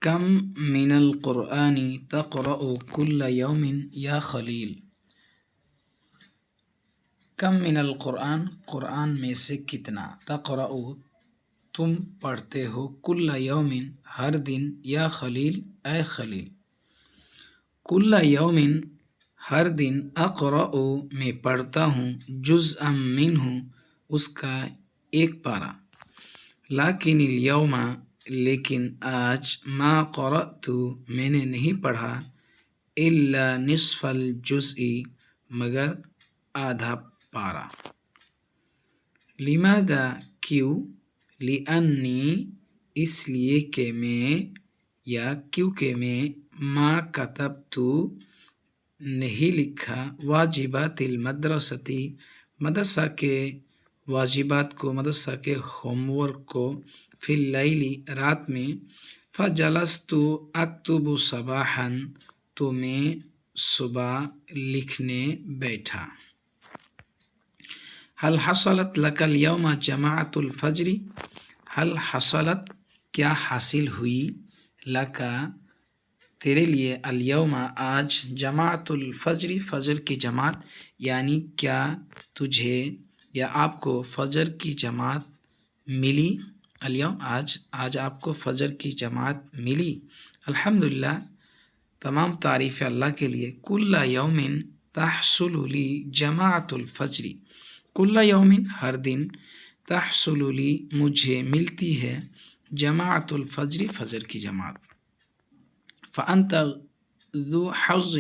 کم من القرآن تقرأ کل یوم یا خلیل۔ کم من القرآن، قرآن میں سے کتنا، تقرأ تم پڑھتے ہو، کل یوم ہر دن، یا خلیل اے خلیل۔ کل یوم ہر دن، اقرأ میں پڑھتا ہوں، جزءا منہ اس کا ایک پارہ، لیکن اليوم لیکن آج، ما قرأت میں نے نہیں پڑھا، الا نصف الجزء مگر آدھا پارہ۔ لماذا کیوں، لأنی اس لیے کہ میں، یا کیونکہ میں، ما کتبت نہیں لکھا، واجبات المدرستی مدرسہ کے واجبات کو، مدرسہ کے ہوم ورک کو، فی اللیل رات میں، فجلست اکتب صباحا تو میں صبح لکھنے بیٹھا۔ هل حصلت لك اليوم جماعت الفجر، هل حصلت کیا حاصل ہوئی، لک تیرے لیے، الیوم آج، جماعت الفجر فجر کی جماعت، یعنی کیا تجھے یا آپ کو فجر کی جماعت ملی، الیوم آج آپ کو فجر کی جماعت ملی۔ الحمدللہ تمام تعریف اللہ کے لیے۔ کل یوم تحصل لی جماعت الفجر، کل یوم ہر دن، تحصل لی مجھے ملتی ہے، جماعت الفجر فجر کی جماعت۔ فأنت ذو حظ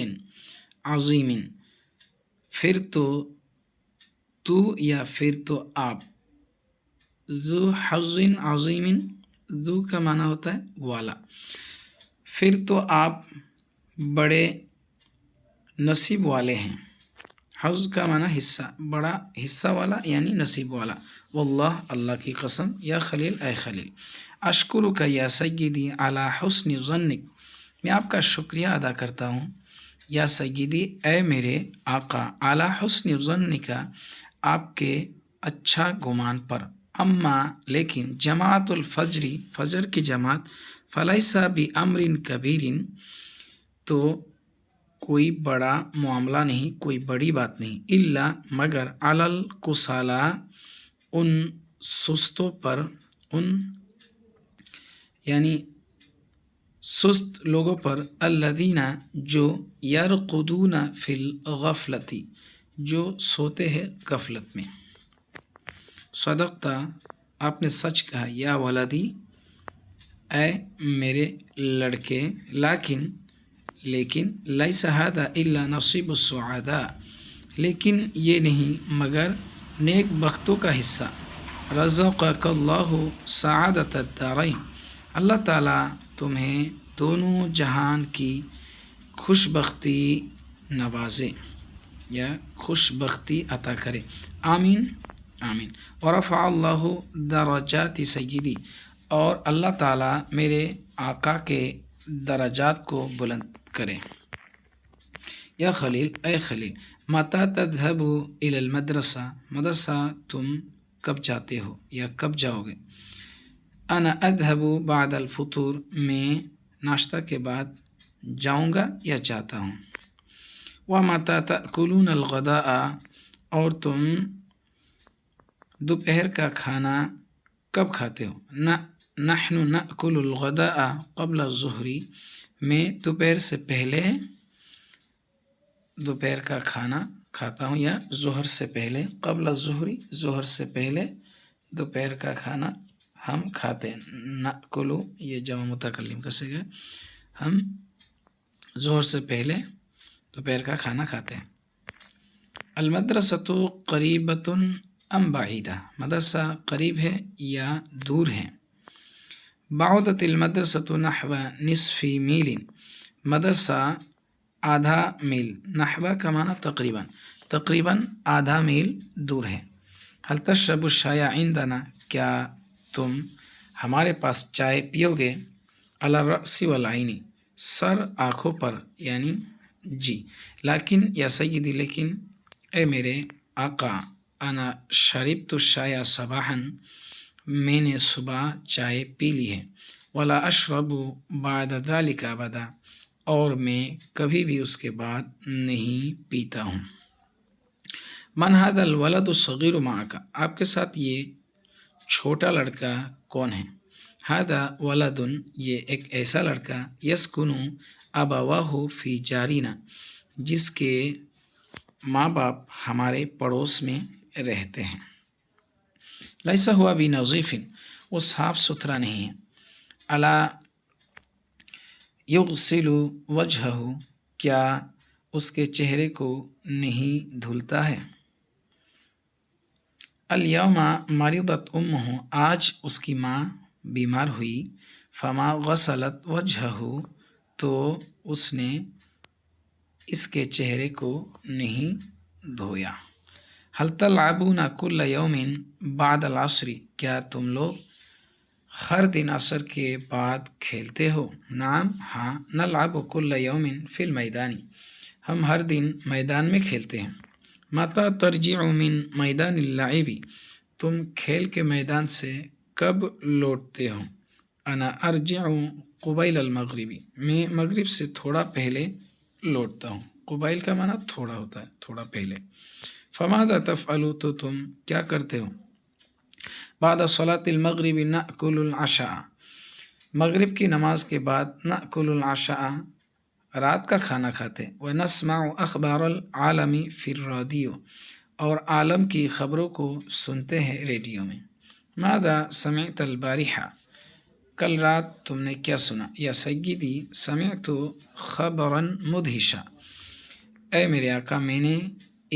عظیم، پھر تو یا پھر تو آپ، ذو حظ عظیم، ذو کا معنی ہوتا ہے والا، پھر تو آپ بڑے نصیب والے ہیں، حظ کا معنی حصہ، بڑا حصہ والا یعنی نصیب والا۔ واللہ اللہ کی قسم، یا خلیل اے خلیل، اشکرک یا سیدی علی حسن ظنک، میں آپ کا شکریہ ادا کرتا ہوں، یا سیدی اے میرے آقا، علی حسن ظنک آپ کے اچھا گمان پر، اما لیکن، جماعت الفجر فجر کی جماعت، فلیس بامر کبیر تو کوئی بڑا معاملہ نہیں، کوئی بڑی بات نہیں، الا مگر، علی الکسالى ان سستوں پر، ان یعنی سست لوگوں پر، الذین جو، یرقدون فی الغفلۃ جو سوتے ہیں غفلت میں۔ صدقت آپ نے سچ کہا، یا ولدی اے میرے لڑکے، لیکن لیس ھذا الا نصیب السعداء لیکن یہ نہیں مگر نیک بختوں کا حصہ، رزقک اللہ سعادۃ الدارین اللہ تعالیٰ تمہیں دونوں جہان کی خوش بختی نوازے یا خوش بختی عطا کرے، آمین آمین۔ ورفع اللہ درجات سیدی، اور اللہ تعالیٰ میرے آقا کے درجات کو بلند کرے۔ یا خلیل اے خلیل، متی تذهب الی المدرسہ مدرسہ تم کب جاتے ہو یا کب جاؤ گے، انا اذهب بعد الفطور میں ناشتہ کے بعد جاؤں گا یا جاتا ہوں، ومتی تأکلون الغداء اور تم دوپہر کا کھانا کب کھاتے ہو، نحن نأکل الغداء قبل الظہر میں دوپہر سے پہلے دوپہر کا کھانا کھاتا ہوں، یا ظہر سے پہلے، قبل الظہر ظہر سے پہلے دوپہر کا کھانا ہم کھاتے ہیں، نأکل یہ جمع متکلم کا صیغہ ہے، ہم ظہر سے پہلے دوپہر کا کھانا کھاتے ہیں۔ المدرسۃ قریبۃ ام بعیدہ، مدرسہ قریب ہے یا دور ہے، بعدت المدرسۃ نحو نصف میل مدرسہ آدھا میل، نحو کا معنی تقریباً آدھا میل دور ہے۔ هل تشرب الشاي عندنا، کیا تم ہمارے پاس چائے پیو گے، علی الرأس والعین سر آنکھوں پر یعنی جی، لیکن یا سیدی لیکن اے میرے آقا، انا شربت الشاي صباحا میں نے صبح چائے پی لی ہے، ولا اشرب بعد ذلك ابدا، اور میں کبھی بھی اس کے بعد نہیں پیتا ہوں۔ من هذا الولد الصغیر معک، آپ کے ساتھ یہ چھوٹا لڑکا کون ہے؟ هذا ولد، یہ ایک ایسا لڑکا، یسکن ابواہ فی جارینا، جس کے ماں باپ ہمارے پڑوس میں رہتے ہیں۔ لیس ہوا بنظیف، وہ صاف ستھرا نہیں ہے۔ الا یغسل وجہہ، کیا اس کے چہرے کو نہیں دھلتا ہے؟ الیوم مرضت امہ، آج اس کی ماں بیمار ہوئی، فما غسلت وجہہ، تو اس نے اس کے چہرے کو نہیں دھویا۔ حل تلعبون کل یوم بعد العصر، کیا تم لوگ ہر دن عصر کے بعد کھیلتے ہو؟ نعم، ہاں، نلعب کل یوم فی المیدان، ہم ہر دن میدان میں کھیلتے ہیں۔ متی ترجع من میدان اللعب، تم کھیل کے میدان سے کب لوٹتے ہو؟ انا ارجع قبیل المغرب، میں مغرب سے تھوڑا پہلے لوٹتا ہوں۔ قبیل کا معنی تھوڑا ہوتا ہے، تھوڑا پہلے۔ فماذا تفعل، تو تم کیا کرتے ہو؟ بعد صلاة المغرب نأکل العشاء، مغرب کی نماز کے بعد نأکل العشاء، رات کا کھانا کھاتے۔ ونسمع اخبار العالم فی الرادیو، اور عالم کی خبروں کو سنتے ہیں ریڈیو میں۔ ماذا سمعت البارحہ، کل رات تم نے کیا سنا؟ یا سیدی سمعت خبرا مدہشا، اے میرے آقا میں نے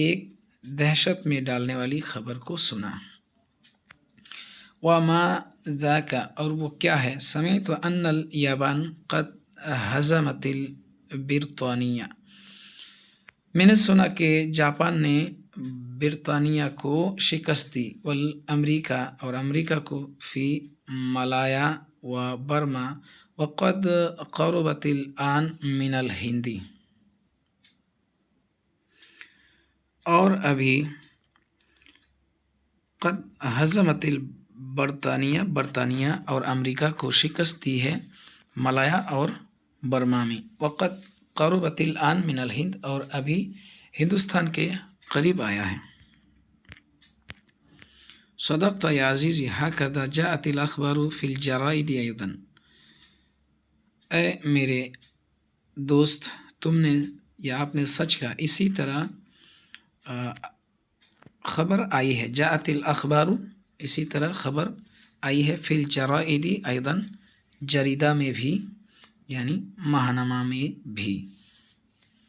ایک دہشت میں ڈالنے والی خبر کو سنا۔ وما ذاک، اور وہ کیا ہے؟ سمعت ان الیابان قد ہزمت البرطانیہ، میں نے سنا کہ جاپان نے برطانیہ کو شکست دی، والامریکہ، اور امریکہ کو، فی ملایا و برما، وقد قربت الآن من الہند، اور ابھی قد ہزمت البرطانیہ، برطانیہ اور امریکہ کو شکست دی ہے ملایا اور برما میں، وقد قربت الآن من الہند، اور ابھی ہندوستان کے قریب آیا ہے۔ صدقت یا عزیزی ہکذا جاءت الاخبار فی الجرائد ایضا، اے میرے دوست تم نے یا آپ نے سچ کہا، اسی طرح خبر آئی ہے، جاءت الاخبار، اسی طرح خبر آئی ہے، فی الجرائد ایضا، جریدہ میں بھی، یعنی ماہنامہ میں بھی۔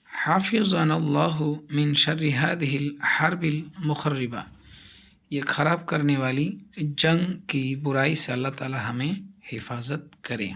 حافظنا اللہ من شر هذه الحرب المخربہ، یہ خراب کرنے والی جنگ کی برائی سے اللہ تعالی ہمیں حفاظت کرے۔